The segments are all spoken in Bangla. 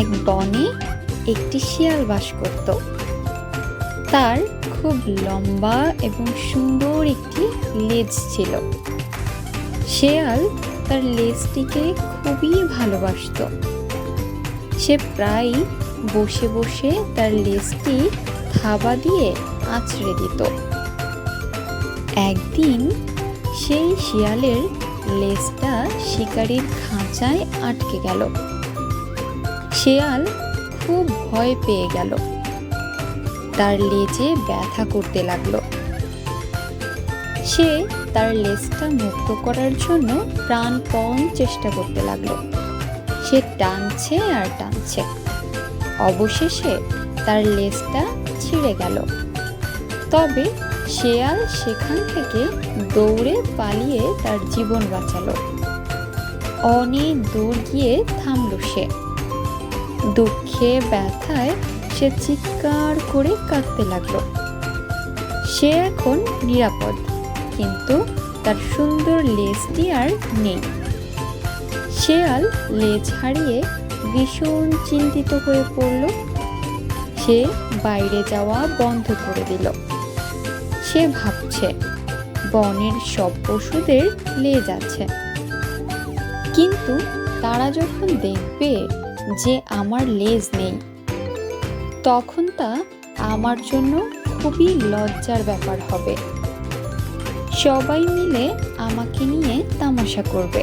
এক বনে একটি শিয়াল বাস করত। তার খুব লম্বা এবং সুন্দর একটি লেজ ছিল। শিয়াল তার লেজটিকে খুবই ভালোবাসত। সে প্রায় বসে বসে তার লেজটি থাবা দিয়ে আঁচড়ে দিত। একদিন সেই শিয়ালের লেজটা শিকারীর খাঁচায় আটকে গেল। শিয়াল খুব ভয় পেয়ে গেল। তার লেজে ব্যথা করতে লাগলো। সে তার লেজটা মুক্ত করার জন্য প্রাণপণ চেষ্টা করতে লাগলো। সে টানছে আর টানছে। অবশেষে তার লেজটা ছিঁড়ে গেল। তবে শিয়াল সেখান থেকে দৌড়ে পালিয়ে তার জীবন বাঁচালো। অনেক দূর গিয়ে থামল সে। দুঃখে ব্যথায় সে চিৎকার করে কাঁদতে লাগলো। সে এখন নিরাপদ, কিন্তু তার সুন্দর লেজটি আর নেই। শিয়াল লেজ হারিয়ে ভীষণ চিন্তিত হয়ে পড়ল। সে বাইরে যাওয়া বন্ধ করে দিল। সে ভাবছে, বনের সব পশুদের লেজ আছে, কিন্তু তারা যখন দেখবে যে আমার লেজ নেই, তখন তা আমার জন্য খুবই লজ্জার ব্যাপার হবে। সবাই মিলে আমাকে নিয়ে তামাশা করবে,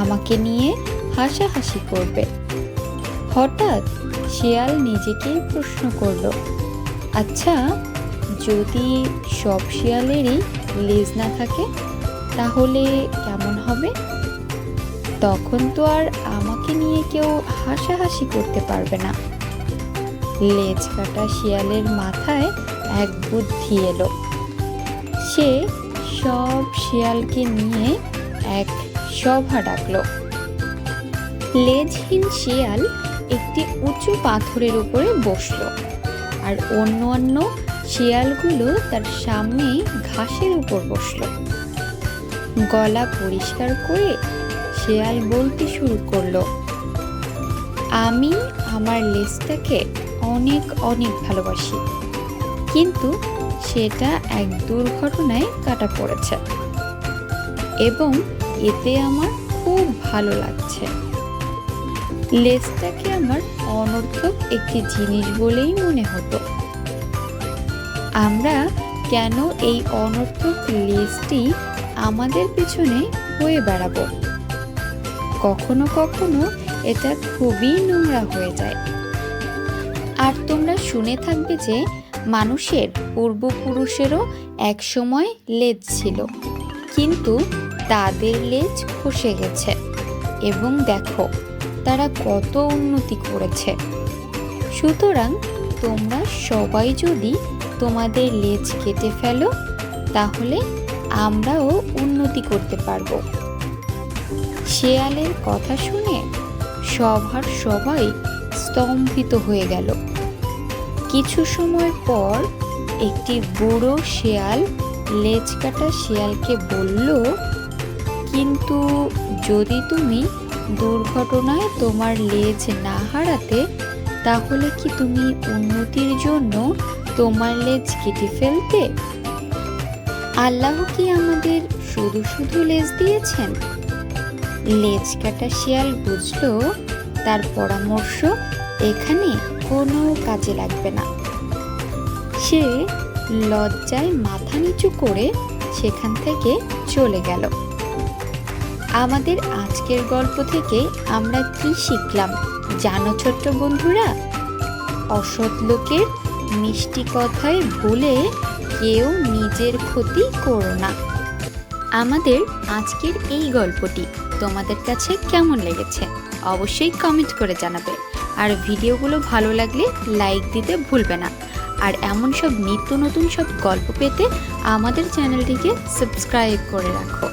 আমাকে নিয়ে হাসাহাসি করবে। হঠাৎ শিয়াল নিজেকেই প্রশ্ন করল, আচ্ছা, যদি সব শিয়ালেরই লেজ না থাকে তাহলে কেমন হবে? তখন তো আর আমাকে নিয়ে কেউ হাসাহাসি করতে পারবে না। লেজ কাটা শিয়ালের মাথায় এক বুদ্ধি এলো। সে সব শিয়ালকে নিয়ে এক সভা ডাকলো। লেজহীন শিয়াল একটি উঁচু পাথরের উপরে বসলো, আর অন্য শিয়ালগুলো তার সামনে ঘাসের উপর বসলো। গলা পরিষ্কার করে শিয়াল বলতে শুরু করলো, আমি আমার লেজটাকে অনেক অনেক ভালোবাসি, কিন্তু সেটা এক দুর্ঘটনায় কাটা পড়েছে এবং এতে আমার খুব ভালো লাগছে। লেজটাকে আমার অনর্থক একটি জিনিস বলেই মনে হতো। আমরা কেন এই অনর্থক লেজটি আমাদের পিছনে হয়ে বেড়াবো? কখনো কখনো এটা খুবই নোংরা হয়ে যায়। আর তোমরা শুনে থাকবে যে মানুষের পূর্বপুরুষেরও এক সময় লেজ ছিল, কিন্তু তাদের লেজ খসে গেছে এবং দেখো তারা কত উন্নতি করেছে। সুতরাং তোমরা সবাই যদি তোমাদের লেজ কেটে ফেলো, তাহলে আমরাও উন্নতি করতে পারবো। শিয়ালের কথা শুনে সভার সবাই স্তম্ভিত হয়ে গেল। কিছু সময় পর একটি বুড়ো শিয়াল লেজ কাটা শিয়ালকে বলল, কিন্তু যদি তুমি দুর্ঘটনায় তোমার লেজ না হারাতে, তাহলে কি তুমি উন্নতির জন্য তোমার লেজ কেটে ফেলতে? আল্লাহ কি আমাদের শুধু শুধু লেজ দিয়েছেন? লেজ কাটা শিয়াল বুঝলো তার পরামর্শ এখানে কোনো কাজে লাগবে না। সে লজ্জায় মাথা নিচু করে সেখান থেকে চলে গেল। আমাদের আজকের গল্প থেকে আমরা কি শিখলাম জানো ছোট্ট বন্ধুরা? অসৎ লোকের মিষ্টি কথায় ভুলে কেউ নিজের ক্ষতি করো না। আমাদের আজকের এই গল্পটি তোমাদের কাছে কেমন লেগেছে অবশ্যই কমেন্ট করে জানাবে। আর ভিডিওগুলো ভালো লাগলে লাইক দিতে ভুলবে না। আর এমন সব নিত্য নতুন সব গল্প পেতে আমাদের চ্যানেলটিকে সাবস্ক্রাইব করে রাখো।